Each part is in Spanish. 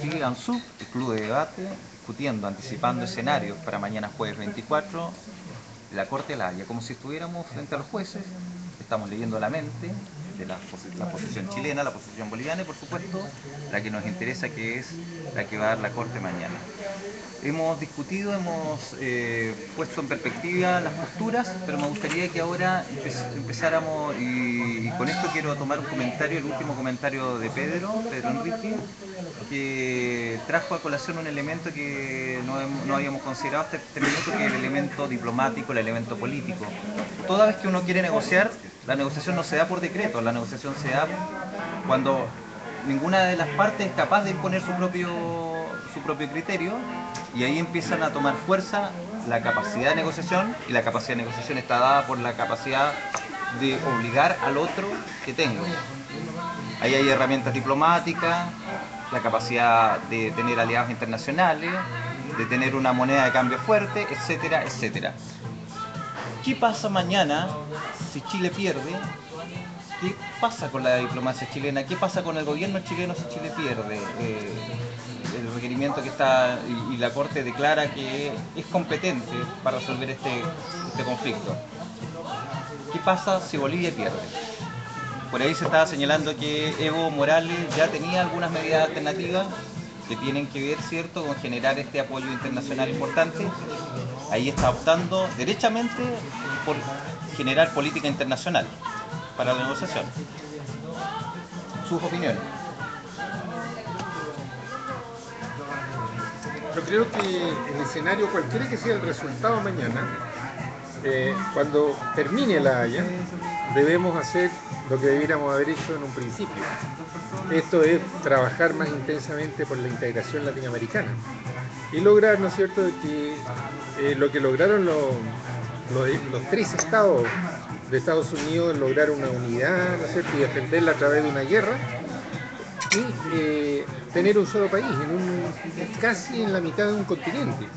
Ricky Ansú, el Club de Debate, discutiendo, anticipando escenarios para mañana jueves 24, la Corte de la Haya, como si estuviéramos frente a los jueces, estamos leyendo la mente de la posición chilena, la posición boliviana y por supuesto la que nos interesa, que es la que va a dar la Corte mañana. Hemos discutido, hemos puesto en perspectiva las posturas, pero me gustaría que ahora empezáramos, y con esto quiero tomar un comentario, el último comentario de Pedro Enrique, que trajo a colación un elemento que no habíamos considerado hasta este minuto, que es el elemento diplomático, el elemento político. Toda vez que uno quiere negociar, la negociación no se da por decreto, la negociación se da cuando ninguna de las partes es capaz de imponer su propio criterio, y ahí empiezan a tomar fuerza la capacidad de negociación, y la capacidad de negociación está dada por la capacidad de obligar al otro que tenga. Ahí hay herramientas diplomáticas, la capacidad de tener aliados internacionales, de tener una moneda de cambio fuerte, etcétera, etcétera. ¿Qué pasa mañana si Chile pierde? ¿Qué pasa con la diplomacia chilena? ¿Qué pasa con el gobierno chileno si Chile pierde? El requerimiento que está y la Corte declara que es competente para resolver este conflicto. ¿Qué pasa si Bolivia pierde? Por ahí se estaba señalando que Evo Morales ya tenía algunas medidas alternativas que tienen que ver, ¿cierto?, con generar este apoyo internacional importante. Ahí está optando derechamente por generar política internacional para la negociación. Sus opiniones. Yo creo que el escenario, cualquiera que sea el resultado mañana, cuando termine la Haya, debemos hacer lo que debiéramos haber hecho en un principio. Esto es trabajar más intensamente por la integración latinoamericana y lograr, ¿no es cierto?, que lo que lograron los tres estados de Estados Unidos, lograr una unidad, ¿no es cierto?, y defenderla a través de una guerra, y tener un solo país, casi en la mitad de un continente.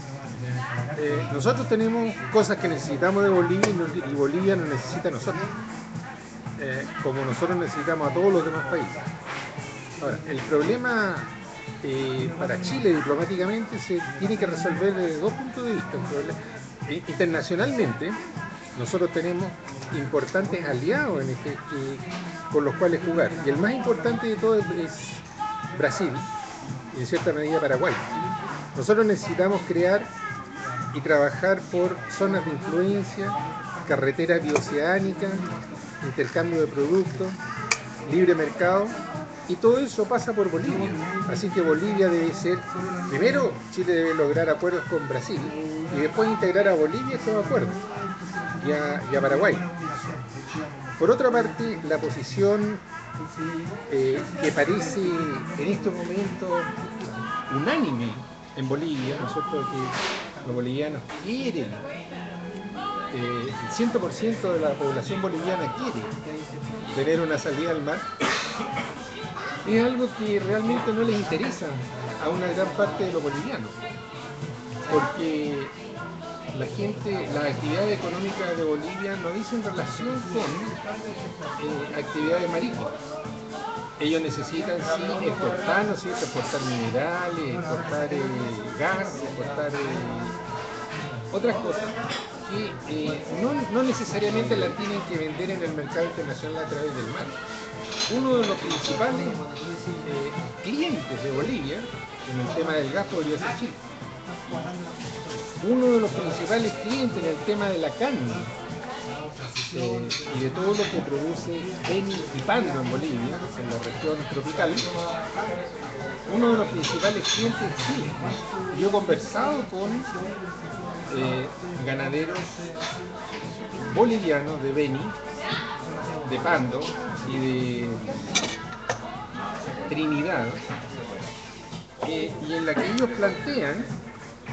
Nosotros tenemos cosas que necesitamos de Bolivia y Bolivia nos necesita a nosotros, como nosotros necesitamos a todos los demás países. Ahora, el problema para Chile diplomáticamente se tiene que resolver desde dos puntos de vista. Internacionalmente, nosotros tenemos importantes aliados con los cuales jugar, y el más importante de todos es Brasil y en cierta medida Paraguay. Nosotros necesitamos crear y trabajar por zonas de influencia, carreteras bioceánicas, intercambio de productos, libre mercado, y todo eso pasa por Bolivia. Así que Bolivia debe ser, primero Chile debe lograr acuerdos con Brasil y después integrar a Bolivia estos acuerdos y a Paraguay. Por otra parte, la posición que parece en estos momentos unánime en Bolivia, nosotros que los bolivianos quieren, el 100% de la población boliviana quiere tener una salida al mar, es algo que realmente no les interesa a una gran parte de los bolivianos, porque las actividades económicas de Bolivia no dicen relación con actividades marítimas. Ellos necesitan sí exportar, ¿no es cierto?, exportar minerales, exportar gas, exportar otras cosas que no necesariamente la tienen que vender en el mercado internacional a través del mar. Uno de los principales clientes de Bolivia en el tema del gas podría ser Chile. Uno de los principales clientes en el tema de la carne y de todo lo que produce Beni y Pando en Bolivia, en la región tropical, uno de los principales clientes es Chile. Yo he conversado con ganaderos bolivianos de Beni, de Pando y de Trinidad, y en la que ellos plantean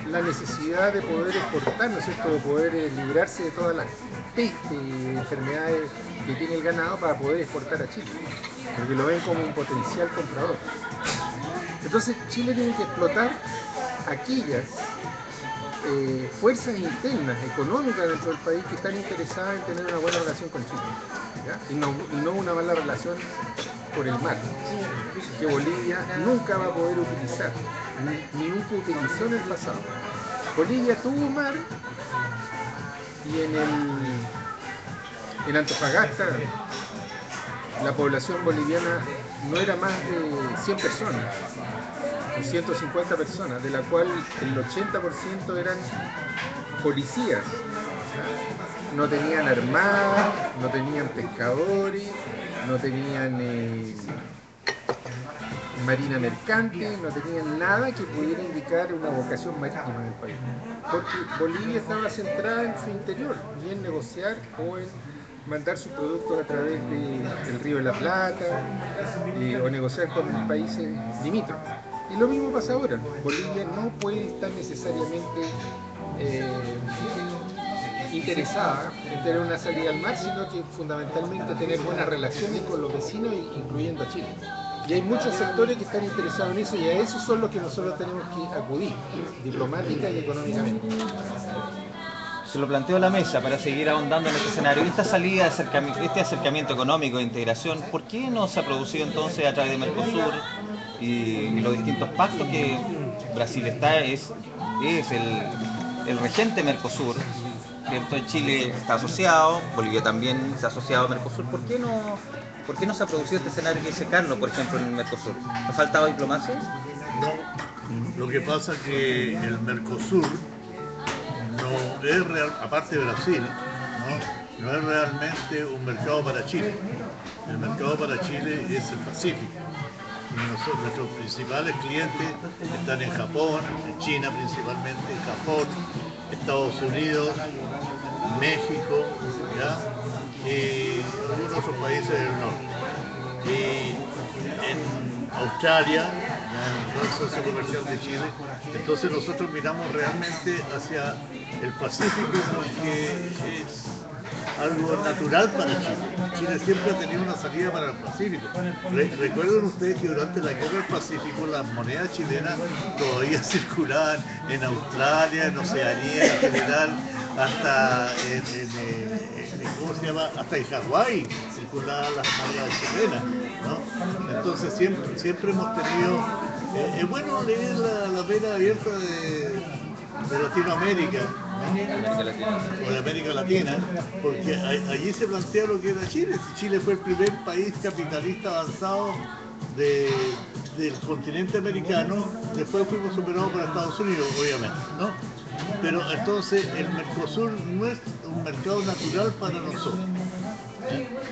la necesidad de poder exportar, ¿no es cierto?, de poder librarse de todas las pestes y enfermedades que tiene el ganado para poder exportar a Chile, porque lo ven como un potencial comprador. Entonces Chile tiene que explotar aquellas fuerzas internas, económicas dentro del país que están interesadas en tener una buena relación con Chile, ¿ya? Y no una mala relación por el mar. que Bolivia nunca va a poder utilizar, ni nunca utilizó en el pasado. Bolivia tuvo mar y en Antofagasta la población boliviana no era más de 100 personas, 150 personas, de la cual el 80% eran policías. No tenían armadas, no tenían pescadores, no tenían marina mercante, no tenían nada que pudiera indicar una vocación marítima del país. Porque Bolivia estaba centrada en su interior y en negociar o en mandar sus productos a través del Río de la Plata o negociar con países limítrofes. Y lo mismo pasa ahora. Bolivia no puede estar necesariamente interesada en tener una salida al mar, sino que fundamentalmente tener buenas relaciones con los vecinos, incluyendo a Chile. Y hay muchos sectores que están interesados en eso y a esos son los que nosotros tenemos que acudir, diplomática y económicamente. Se lo planteo a la mesa para seguir ahondando en este escenario. Esta salida, este acercamiento económico de integración, ¿por qué no se ha producido entonces a través de Mercosur y los distintos pactos que Brasil es el regente Mercosur, ¿cierto? Chile está asociado, Bolivia también se ha asociado a Mercosur. ¿Por qué no se ha producido este escenario que dice Carlos, por ejemplo, en el Mercosur? ¿Ha faltado diplomacia? No, lo que pasa es que el Mercosur no es real, aparte de Brasil, no es realmente un mercado para Chile. El mercado para Chile es el Pacífico. Y nuestros principales clientes están en Japón, en China principalmente, en Japón, Estados Unidos, México, ¿ya? Y algunos otros países del norte. Y en Australia, en el socio comercial de Chile. Entonces nosotros miramos realmente hacia el Pacífico porque es algo natural para Chile. Chile siempre ha tenido una salida para el Pacífico. Recuerden ustedes que durante la guerra del Pacífico las monedas chilenas todavía circulaban en Australia, en Oceanía en general, hasta ¿cómo se llama? Hasta en Hawái circulaban las monedas chilenas, ¿no? Entonces siempre hemos tenido, es bueno leer la vena abierta de Latinoamérica, ¿no? O de América Latina, porque allí se plantea lo que era Chile. Chile fue el primer país capitalista avanzado del continente americano, después fuimos superados por Estados Unidos, obviamente, ¿no? Pero entonces el Mercosur no es un mercado natural para nosotros.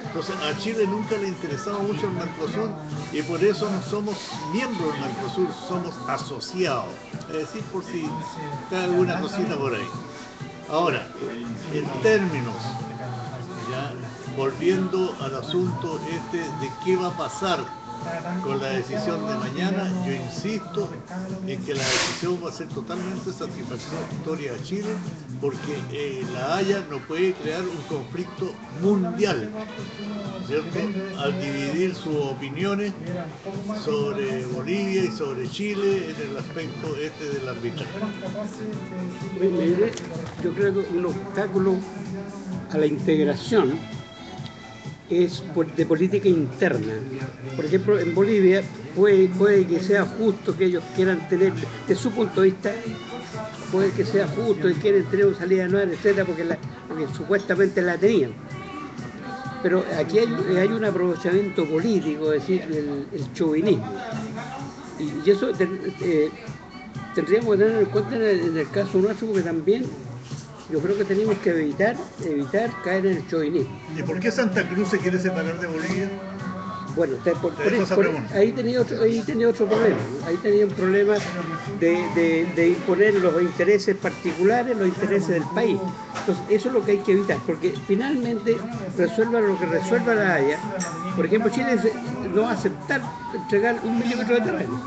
Entonces a Chile nunca le interesaba mucho el Mercosur y por eso no somos miembros del Mercosur, somos asociados. Es decir, por si está alguna cosita por ahí. Ahora, en términos, ya, volviendo al asunto de qué va a pasar con la decisión de mañana, yo insisto en que la decisión va a ser totalmente satisfactoria a Chile porque la Haya no puede crear un conflicto mundial, ¿cierto? Al dividir sus opiniones sobre Bolivia y sobre Chile en el aspecto del arbitraje. Yo creo que un obstáculo a la integración es de política interna. Por ejemplo, en Bolivia puede que sea justo que ellos quieran tener, de su punto de vista, puede que sea justo y quieren tener una salida nueva, etcétera, porque supuestamente la tenían. Pero aquí hay un aprovechamiento político, es decir, el chauvinismo. Y eso tendríamos que tener en cuenta en el caso nuestro, porque también yo creo que tenemos que evitar caer en el chauvinismo. ¿Y por qué Santa Cruz se quiere separar de Bolivia? Bueno, ahí tenía otro problema. Ahí tenía un problema de imponer los intereses particulares, los intereses del país. Entonces, eso es lo que hay que evitar, porque finalmente resuelva lo que resuelva la Haya. Por ejemplo, Chile no va a aceptar entregar 1 milímetro de terreno.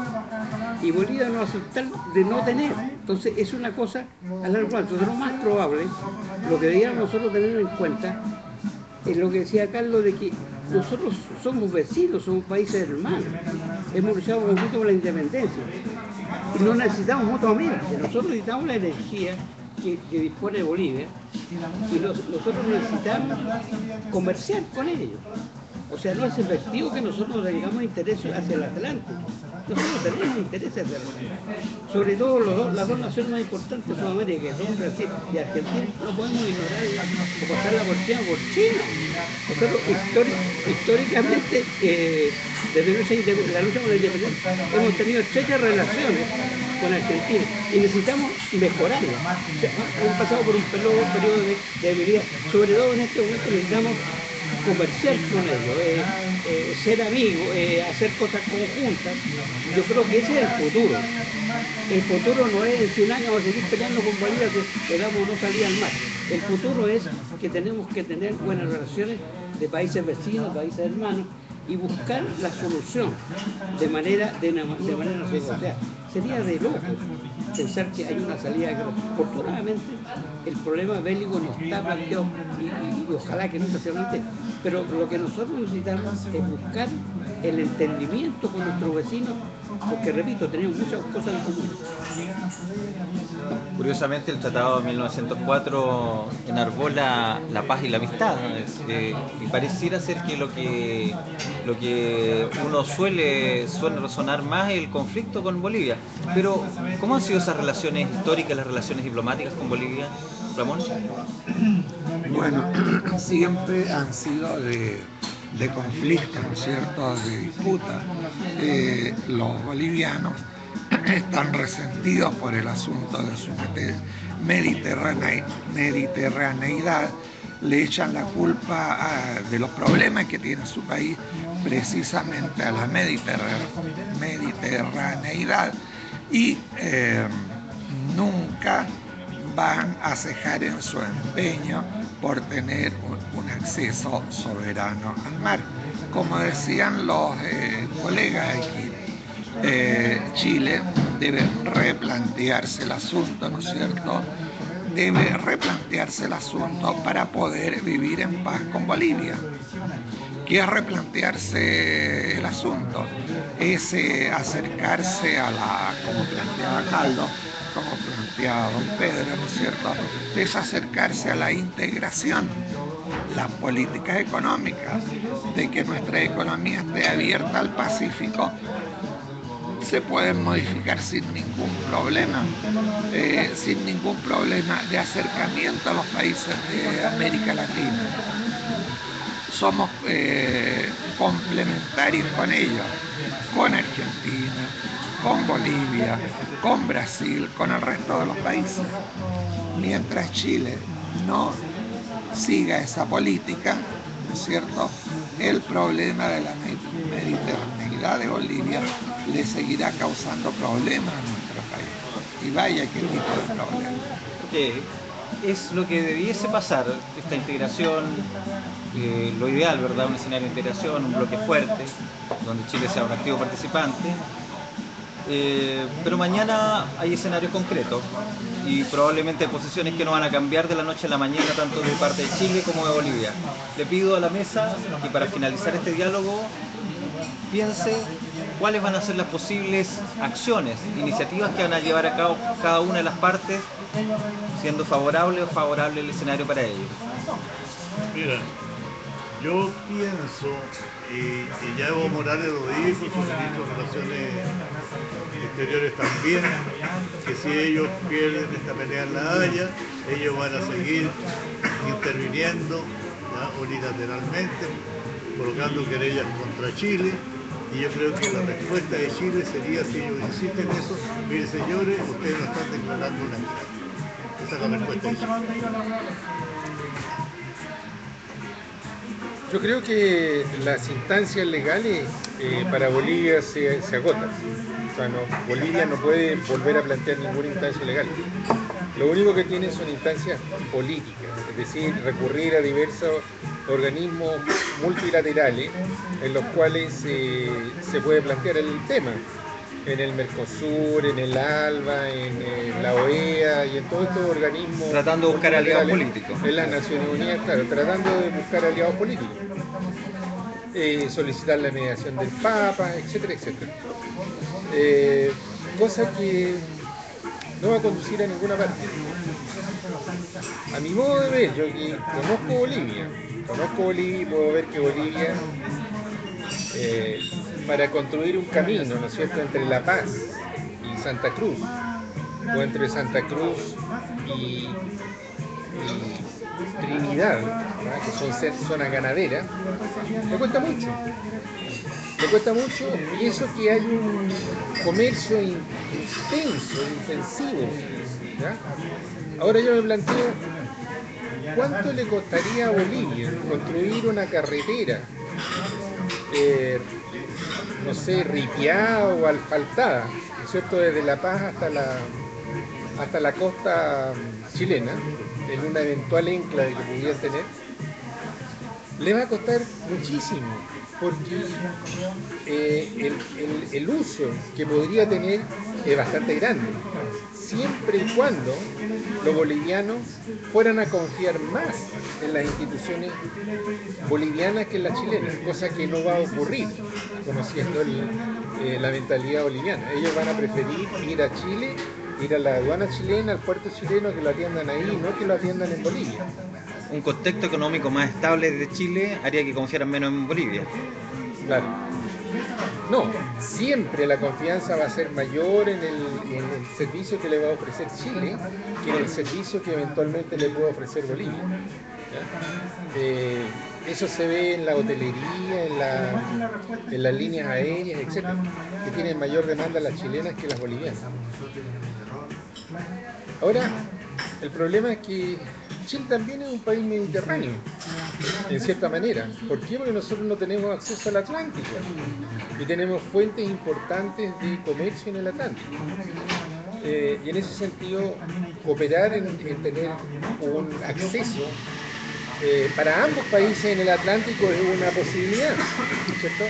Y Bolivia no va a aceptar de no tener. Entonces, es una cosa a largo plazo. Entonces, lo más probable, lo que deberíamos nosotros tener en cuenta, es lo que decía Carlos, de que nosotros somos vecinos, somos países hermanos. Hemos luchado conjunto por la independencia. Y no necesitamos mutuamente. Nosotros necesitamos la energía que dispone Bolivia y nosotros necesitamos comerciar con ellos. O sea, no es efectivo que nosotros tengamos intereses hacia el Atlántico. Nosotros tenemos intereses hacia el Atlántico. Sobre todo las dos naciones más importantes de Sudamérica, que son Brasil y Argentina, no podemos ignorar o pasarla por encima por China. Nosotros históricamente, desde la lucha por la independencia, hemos tenido estrechas relaciones con Argentina y necesitamos mejorarla. O sea, hemos pasado por un periodo de debilidad. Sobre todo en este momento necesitamos comerciar con ellos, ser amigos, hacer cosas conjuntas. Yo creo que ese es el futuro. El futuro no es en 100 años vamos a seguir peleando con Bolivia que quedamos no salir al mar. El futuro es que tenemos que tener buenas relaciones de países vecinos, países hermanos, y buscar la solución de manera negociada. Sería de loco pensar que hay una salida. Afortunadamente, el problema bélico no está planteado y ojalá que nunca se plantee. Pero lo que nosotros necesitamos es buscar el entendimiento con nuestros vecinos, porque repito, tenemos muchas cosas en común. Curiosamente, el Tratado de 1904 enarbola la paz y la amistad, y pareciera ser que lo que uno suele resonar más es el conflicto con Bolivia. Pero, ¿cómo han sido esas relaciones históricas, las relaciones diplomáticas con Bolivia, Ramón? Bueno, siempre han sido de conflicto, ¿no es cierto?, de disputa. Los bolivianos están resentidos por el asunto de su mediterraneidad, le echan la culpa de los problemas que tiene su país precisamente a la mediterraneidad y nunca van a cejar en su empeño por tener un acceso soberano al mar. Como decían los colegas aquí, Chile debe replantearse el asunto, ¿no es cierto? Debe replantearse el asunto para poder vivir en paz con Bolivia. ¿Qué es replantearse el asunto? Es acercarse a como planteaba Caldo, como planteaba don Pedro, ¿no es cierto? Es acercarse a la integración, las políticas económicas, de que nuestra economía esté abierta al Pacífico, se pueden modificar sin ningún problema de acercamiento a los países de América Latina. Somos complementarios con ellos, con Argentina, con Bolivia, con Brasil, con el resto de los países. Mientras Chile no siga esa política, ¿no es cierto?, el problema de la mediterraneidad de Bolivia le seguirá causando problemas a nuestro país. Y vaya qué tipo de problemas. Es lo que debiese pasar, esta integración, lo ideal, ¿verdad? Un escenario de integración, un bloque fuerte, donde Chile sea un activo participante. Pero mañana hay escenarios concretos y probablemente posiciones que no van a cambiar de la noche a la mañana, tanto de parte de Chile como de Bolivia. Le pido a la mesa que para finalizar este diálogo piense cuáles van a ser las posibles acciones, iniciativas que van a llevar a cabo cada una de las partes, siendo favorable o favorable el escenario para ellos. Mira, yo pienso, y ya Evo Morales lo dijo, su ministro de Relaciones Exteriores también, que si ellos pierden esta pelea en La Haya, ellos van a seguir interviniendo, ¿ya?, unilateralmente, colocando querellas contra Chile. Y yo creo que la respuesta de Chile sería, si ellos insisten en eso, miren señores, ustedes no están declarando una guerra. Esa es la respuesta de Chile. Yo creo que las instancias legales para Bolivia se agotan. O sea, Bolivia no puede volver a plantear ninguna instancia legal. Lo único que tiene son instancias políticas, es decir, recurrir a diversos organismos multilaterales en los cuales se puede plantear el tema. En el Mercosur, en el ALBA, en la OEA y en todos estos organismos. Tratando de buscar aliados políticos. En las Naciones Unidas, claro, tratando de buscar aliados políticos. Solicitar la mediación del Papa, etcétera, etcétera. Cosa que no va a conducir a ninguna parte. A mi modo de ver, yo que conozco Bolivia y puedo ver que Bolivia para construir un camino, ¿no es cierto?, entre La Paz y Santa Cruz, o entre Santa Cruz y Trinidad, ¿verdad?, que son zonas ganaderas, le cuesta mucho. Le cuesta mucho, y eso que hay un comercio intensivo, ¿ya? Ahora yo me planteo, ¿cuánto le costaría a Bolivia construir una carretera, no sé, ripiada o asfaltada, ¿no es cierto?, desde La Paz hasta la costa chilena, en una eventual enclave que pudieran tener? Le va a costar muchísimo, porque el uso que podría tener es bastante grande, siempre y cuando los bolivianos fueran a confiar más en las instituciones bolivianas que en las chilenas, cosa que no va a ocurrir conociendo la mentalidad boliviana. Ellos van a preferir ir a Chile, ir a la aduana chilena, al puerto chileno, que lo atiendan ahí, no que lo atiendan en Bolivia. Un contexto económico más estable de Chile haría que confiaran menos en Bolivia. Claro. No, siempre la confianza va a ser mayor en el servicio que le va a ofrecer Chile que en el servicio que eventualmente le puede ofrecer Bolivia. Eso se ve en la hotelería, en las líneas aéreas, etc., que tienen mayor demanda las chilenas que las bolivianas. Ahora, el problema es que Chile también es un país mediterráneo, en cierta manera. ¿Por qué? Porque nosotros no tenemos acceso al Atlántico y tenemos fuentes importantes de comercio en el Atlántico. Y en ese sentido, cooperar en tener un acceso para ambos países en el Atlántico es una posibilidad, ¿cierto?,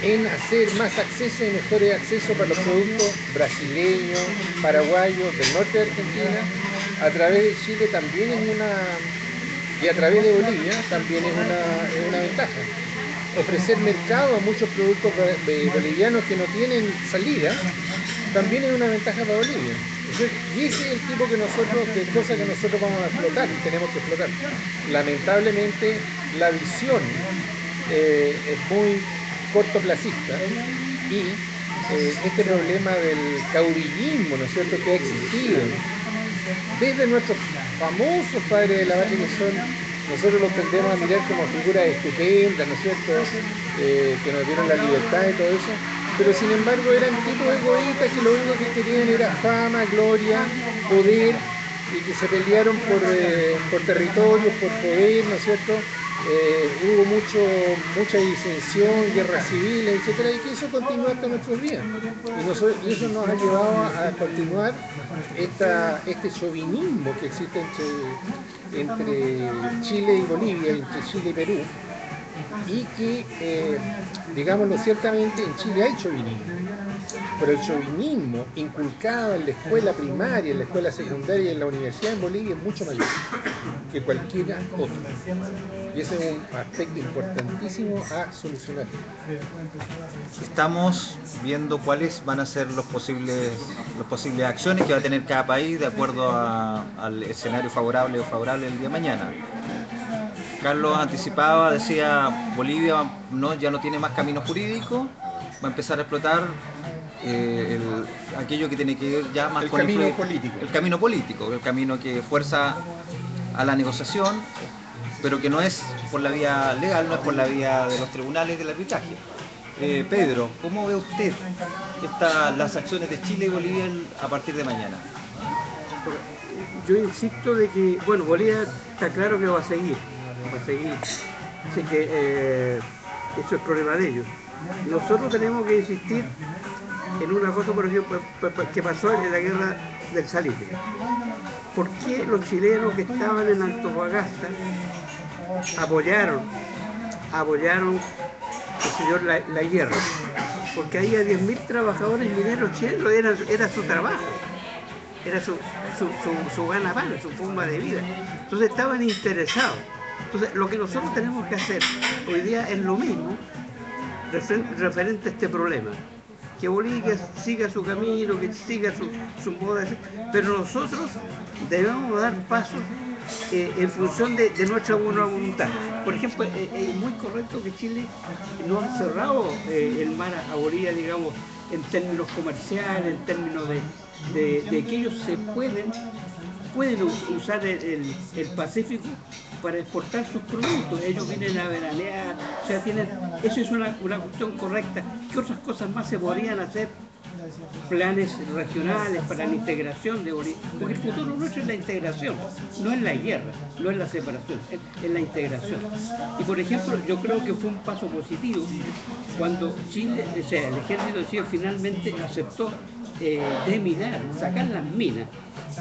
en hacer más acceso y mejores accesos para los productos brasileños, paraguayos, del norte de Argentina, a través de Chile también es y a través de Bolivia también es una ventaja. Ofrecer mercado a muchos productos bolivianos que no tienen salida también es una ventaja para Bolivia. Y ese es el tipo de cosas que nosotros vamos a explotar, tenemos que explotar. Lamentablemente la visión es muy cortoplacista y este problema del caudillismo, ¿no es cierto?, que ha existido desde nuestros famosos padres de la patria, que nosotros los tendemos a mirar como figuras estupendas, ¿no es cierto?, que nos dieron la libertad y todo eso, pero sin embargo eran tipos egoístas que lo único que querían era fama, gloria, poder, y que se pelearon por territorios, por poder, ¿no es cierto? Hubo mucha disensión, guerras civiles, etcétera, y que eso continúa hasta nuestros días. Y eso nos ha llevado a continuar este chauvinismo que existe entre Chile y Bolivia, entre Chile y Perú, y que, digámoslo ciertamente, en Chile hay chauvinismo, pero el chauvinismo inculcado en la escuela primaria, en la escuela secundaria y en la universidad en Bolivia es mucho mayor que cualquier otro. Y ese es un aspecto importantísimo a solucionar. Estamos viendo cuáles van a ser las posibles acciones que va a tener cada país de acuerdo al escenario favorable o favorable el día de mañana. Carlos anticipaba, decía, Bolivia ya no tiene más camino jurídico, va a empezar a explotar aquello que tiene que ver ya más con el camino político, el camino que fuerza a la negociación, pero que no es por la vía legal, no es por la vía de los tribunales del arbitraje. Pedro, ¿cómo ve usted las acciones de Chile y Bolivia a partir de mañana? Yo insisto de que, bueno, Bolivia está claro que va a seguir, así que eso es problema de ellos. Nosotros tenemos que insistir en una cosa, por ejemplo, que pasó en la guerra del Salitre. ¿Por qué los chilenos que estaban en Antofagasta apoyaron la guerra? Porque había 10.000 trabajadores mineros chilenos, era su trabajo, era su gana-pan, su forma de vida. Entonces estaban interesados. Entonces lo que nosotros tenemos que hacer hoy día es lo mismo referente a este problema. que Bolivia siga su camino, que siga su modo de ser, pero nosotros debemos dar pasos en función de nuestra buena voluntad. Por ejemplo, es muy correcto que Chile no ha cerrado el mar a Bolivia, digamos, en términos comerciales, en términos de que ellos pueden usar el Pacífico para exportar sus productos. Ellos vienen a veranear, o sea, eso es una cuestión correcta. ¿Qué otras cosas más se podrían hacer? Planes regionales para la integración de Bolivia, porque el futuro nuestro es la integración, no es la guerra, no es la separación, es la integración. Y por ejemplo, yo creo que fue un paso positivo cuando Chile, o sea, el ejército de Chile finalmente aceptó deminar, sacar las minas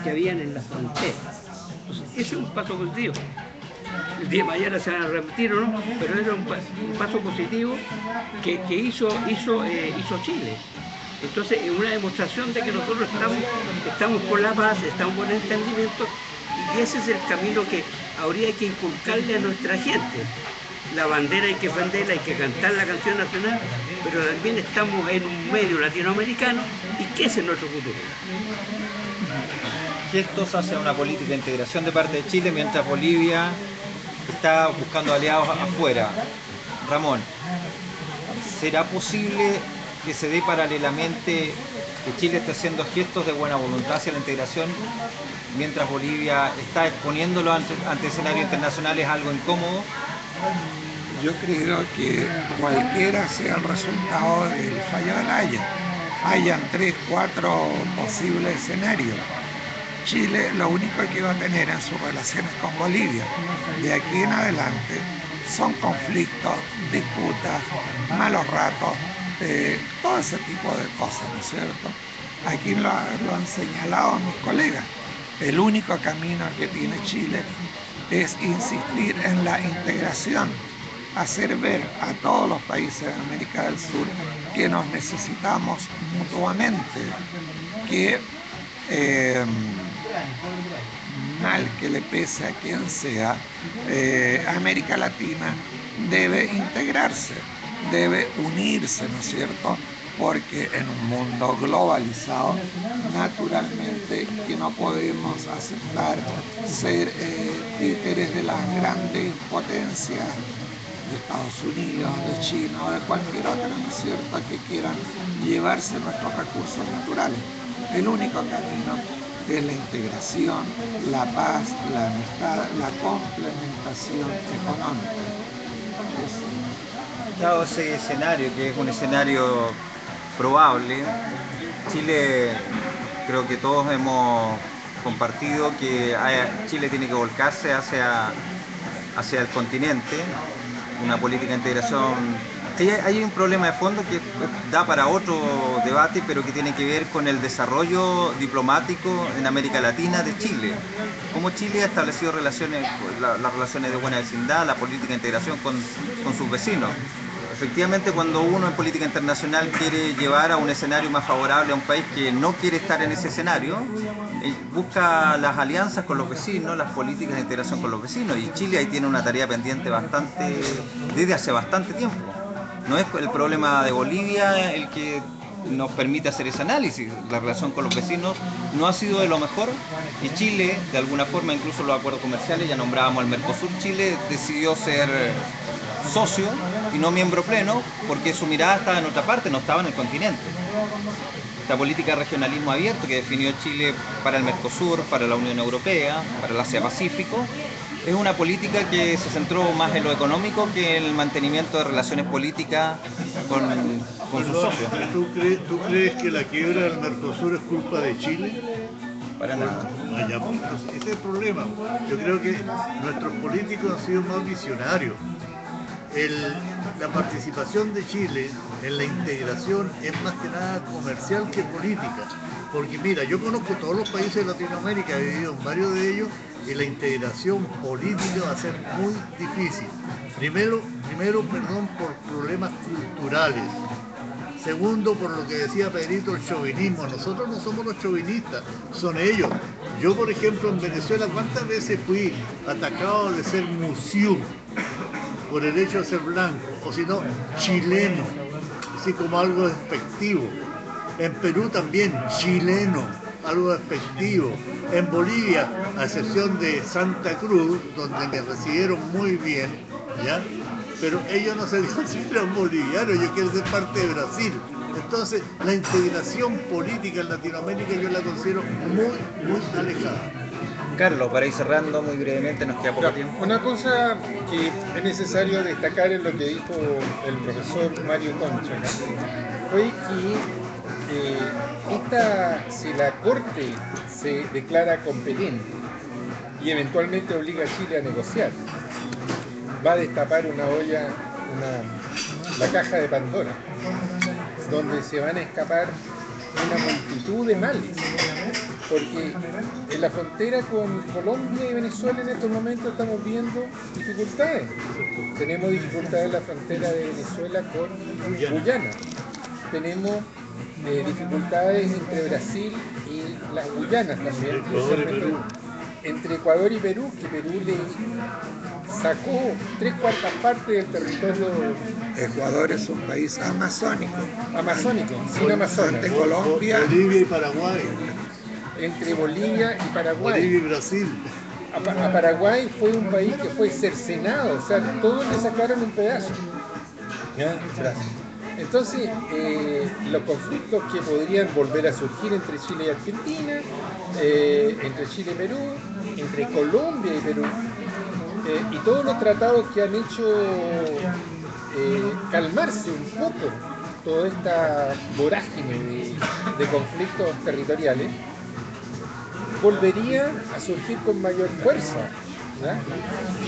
que habían en la frontera. Entonces, eso es un paso positivo. El día de mañana se van a repetir o no, pero era un paso positivo que hizo Chile. Entonces es una demostración de que nosotros estamos por la paz, estamos por el entendimiento, y ese es el camino que habría que inculcarle a nuestra gente. La bandera hay que defenderla, hay que cantar la canción nacional, pero también estamos en un medio latinoamericano, y que ese es nuestro futuro. Gestos hacia una política de integración de parte de Chile, mientras Bolivia está buscando aliados afuera. Ramón, ¿será posible que se dé paralelamente que Chile esté haciendo gestos de buena voluntad hacia la integración, mientras Bolivia está exponiéndolo ante escenarios internacionales algo incómodo? Yo creo que cualquiera sea el resultado del fallo de La Haya, hayan 3, 4 posibles escenarios. Chile lo único que va a tener en sus relaciones con Bolivia de aquí en adelante son conflictos, disputas, malos ratos, todo ese tipo de cosas, ¿no es cierto? Aquí lo han señalado mis colegas. El único camino que tiene Chile es insistir en la integración, hacer ver a todos los países de América del Sur que nos necesitamos mutuamente, que mal que le pese a quien sea, América Latina debe integrarse, debe unirse, ¿no es cierto? Porque en un mundo globalizado, naturalmente que no podemos aceptar ser títeres de las grandes potencias de Estados Unidos, de China o de cualquier otra, ¿no es cierto?, que quieran llevarse nuestros recursos naturales. El único camino es la integración, la paz, la amistad, la complementación económica. Dado ese escenario, que es un escenario probable, Chile, creo que todos hemos compartido que Chile tiene que volcarse hacia el continente, una política de integración. Hay un problema de fondo que da para otro debate, pero que tiene que ver con el desarrollo diplomático en América Latina de Chile. Cómo Chile ha establecido relaciones, las relaciones de buena vecindad, la política de integración con sus vecinos. Efectivamente, cuando uno en política internacional quiere llevar a un escenario más favorable a un país que no quiere estar en ese escenario, busca las alianzas con los vecinos, las políticas de integración con los vecinos, y Chile ahí tiene una tarea pendiente desde hace bastante tiempo. No es el problema de Bolivia el que nos permite hacer ese análisis. La relación con los vecinos no ha sido de lo mejor, y Chile, de alguna forma, incluso los acuerdos comerciales, ya nombrábamos al Mercosur, Chile decidió ser socio y no miembro pleno porque su mirada estaba en otra parte, no estaba en el continente. Esta política de regionalismo abierto que definió Chile para el Mercosur, para la Unión Europea, para el Asia-Pacífico, es una política que se centró más en lo económico que en el mantenimiento de relaciones políticas con sus socios. ¿Tú crees que la quiebra del Mercosur es culpa de Chile? Para nada. Ese es el problema. Yo creo que nuestros políticos han sido más visionarios. La participación de Chile en la integración es más que nada comercial que política. Porque mira, yo conozco todos los países de Latinoamérica, he vivido en varios de ellos, y la integración política va a ser muy difícil. Primero, por problemas culturales. Segundo, por lo que decía Pedrito, el chauvinismo. Nosotros no somos los chauvinistas, son ellos. Yo, por ejemplo, en Venezuela, ¿cuántas veces fui atacado de ser museum por el hecho de ser blanco? O si no, chileno, así como algo despectivo. En Perú también, chileno, algo despectivo. En Bolivia, a excepción de Santa Cruz, donde me recibieron muy bien, ¿ya? Pero ellos no se consideran bolivianos, ellos quieren ser parte de Brasil. Entonces, la integración política en Latinoamérica yo la considero muy alejada. Carlos, para ir cerrando muy brevemente, nos queda poco tiempo. Una cosa que es necesario destacar en lo que dijo el profesor Mario Concha fue que si la Corte se declara competente y eventualmente obliga a Chile a negociar, va a destapar una olla, la caja de Pandora, donde se van a escapar una multitud de males, porque en la frontera con Colombia y Venezuela en estos momentos estamos viendo dificultades. Tenemos dificultades en la frontera de Venezuela con Guyana. Tenemos dificultades entre Brasil y las Guyanas también. Entre Ecuador y Perú, que Perú le sacó 3/4 partes del territorio. Ecuador es un país amazónico, sin Amazonas. De Colombia, Bolivia y Paraguay. Entre Bolivia y Paraguay. Bolivia y Brasil. A Paraguay fue un país que fue cercenado, o sea, todos le sacaron un pedazo. ¿Ya? Entonces, los conflictos que podrían volver a surgir entre Chile y Argentina, entre Chile y Perú, entre Colombia y Perú, y todos los tratados que han hecho calmarse un poco toda esta vorágine de conflictos territoriales, volvería a surgir con mayor fuerza, ¿verdad?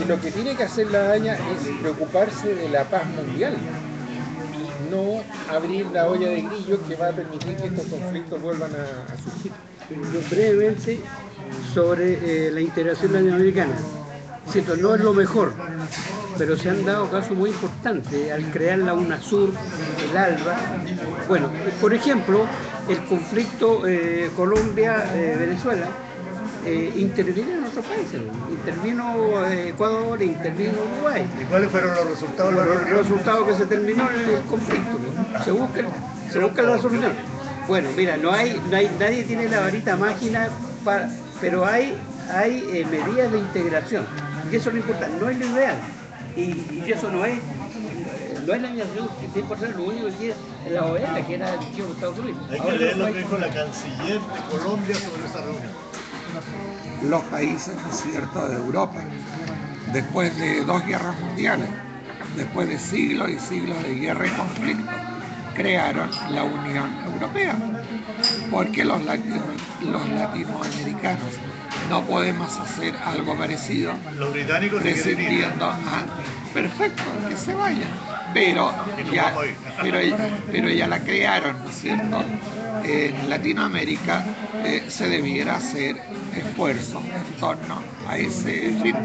Y lo que tiene que hacer la AñA es preocuparse de la paz mundial, no abrir la olla de grillo que va a permitir que estos conflictos vuelvan a surgir. Brevemente sobre la integración latinoamericana. Cierto, no es lo mejor, pero se han dado casos muy importantes al crear la UNASUR, el ALBA. Bueno, por ejemplo, el conflicto Colombia-Venezuela intervino en otros países, intervino Ecuador, intervino Uruguay. ¿Y cuáles fueron los resultados? Los resultados que se terminó el conflicto, ¿no? Se busca la solución. Bueno, mira, nadie tiene la varita mágica, pero hay medidas de integración, y eso es lo importante, no es lo ideal, y eso no es la migración que 100%, lo único que quiere es la OEA, que era el tío de Estados Unidos. Hay que leer lo que dijo la canciller de Colombia sobre esa reunión. los países, ¿no es cierto?, de Europa, después de 2 guerras mundiales, después de siglos y siglos de guerra y conflicto, crearon la Unión Europea, porque los latinoamericanos no podemos hacer algo parecido. Los británicos prescindiendo, perfecto, que se vayan, pero ya la crearon, ¿no es cierto? En Latinoamérica se debiera hacer esfuerzo en torno a ese fin.